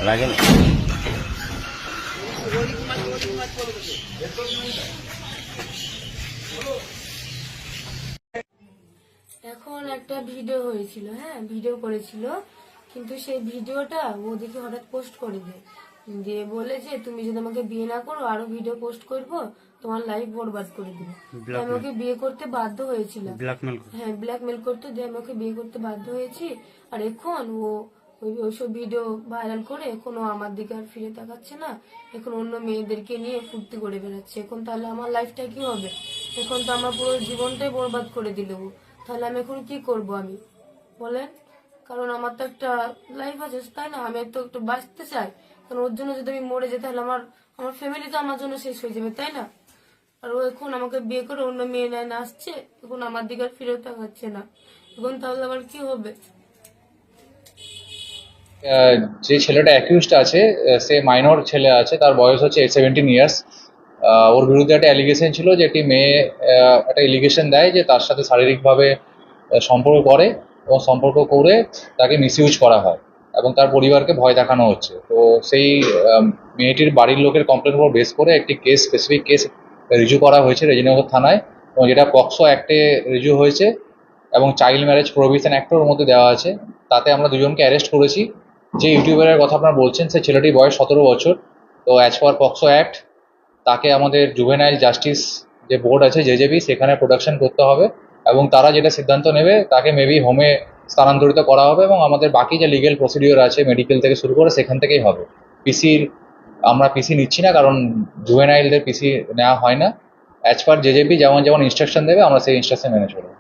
লাগে না। এখন একটা ভিডিও হয়েছিল, হ্যাঁ ভিডিও করেছিল, কিন্তু সেই ভিডিওটা ও দেখে হঠাৎ পোস্ট করে দেয়, দিয়ে বলে যে তুমি যদি আমাকে বিয়ে না করো আরো ভিডিও পোস্ট করবো, তোমার লাইফ বরবাদ করে দেবো। আমি ওকে বিয়ে করতে বাধ্য হয়েছিলাম, হ্যাঁ ব্ল্যাকমেল করতে, দিয়ে আমি ওকে বিয়ে করতে বাধ্য হয়েছি। আর এখন ও ওইসব ভিডিও ভাইরাল করে এখন ও আমার দিকে আর ফিরে তাকাচ্ছে না, এখন অন্য মেয়েদেরকে নিয়ে ফুর্তি করে বেড়াচ্ছে। এখন তাহলে আমার লাইফটা কি হবে? এখন তো আমার পুরো জীবনটাই বরবাদ করে দিল ও। তাহলে আমি এখন কি করব আমি বলেন? কারণ আমার তো একটা লাইফ আছে, তাই না? আমি তো একটু বাঁচতে চাই, কারণ ওর জন্য যদি আমি মরে যাই তাহলে আমার আমার ফ্যামিলি তো আমার জন্য শেষ হয়ে যাবে, তাই না? আর ও এখন আমাকে বিয়ে করে অন্য মেয়ে নেয় না আসছে, এখন আমার দিকে আর ফিরেও তাকাচ্ছে না, এখন তাহলে আবার কি হবে? যে ছেলেটা অ্যাকিউজড আছে, সে মাইনর ছেলে আছে, তার বয়স হচ্ছে 17 ইয়ার্স। ওর বিরুদ্ধে একটা অ্যালিগেশন ছিল যে একটি মেয়ে একটা এলিগেশন দেয় যে তার সাথে শারীরিকভাবে সম্পর্ক করে এবং সম্পর্ক করে তাকে মিসইউজ করা হয় এবং তার পরিবারকে ভয় দেখানো হচ্ছে। তো সেই মেয়েটির বাড়ির লোকের কমপ্লেনের উপর বেস করে একটি স্পেসিফিক কেস রিজু করা হয়েছে রেজিনগর থানায়, এবং যেটা পক্সো অ্যাক্টে রিজু হয়েছে এবং চাইল্ড ম্যারেজ প্রোহিবিশন অ্যাক্টের মধ্যে দেওয়া আছে। তাতে আমরা দুজনকে অ্যারেস্ট করেছি। যে ইউটিউবারের কথা আপনারা বলছেন সে ছেলেটির বয়স 17 বছর। তো অ্যাজ পার পক্সো অ্যাক্ট তাকে আমাদের জুভেনাইল জাস্টিস যে বোর্ড আছে জেজেবি, সেখানে প্রোডাকশন করতে হবে এবং তারা যেটা সিদ্ধান্ত নেবে তাকে মেবি হোমে স্থানান্তরিত করা হবে এবং আমাদের বাকি যে লিগেল প্রসিডিওর আছে মেডিকেল থেকে শুরু করে সেখান থেকেই হবে। আমরা পিসি নিচ্ছি না, কারণ জুভেনাইলদের পিসি নেওয়া হয় না। অ্যাজ পার জেজেবি যেমন ইনস্ট্রাকশন দেবে আমরা সেই ইনস্ট্রাকশন মেনে চলবো।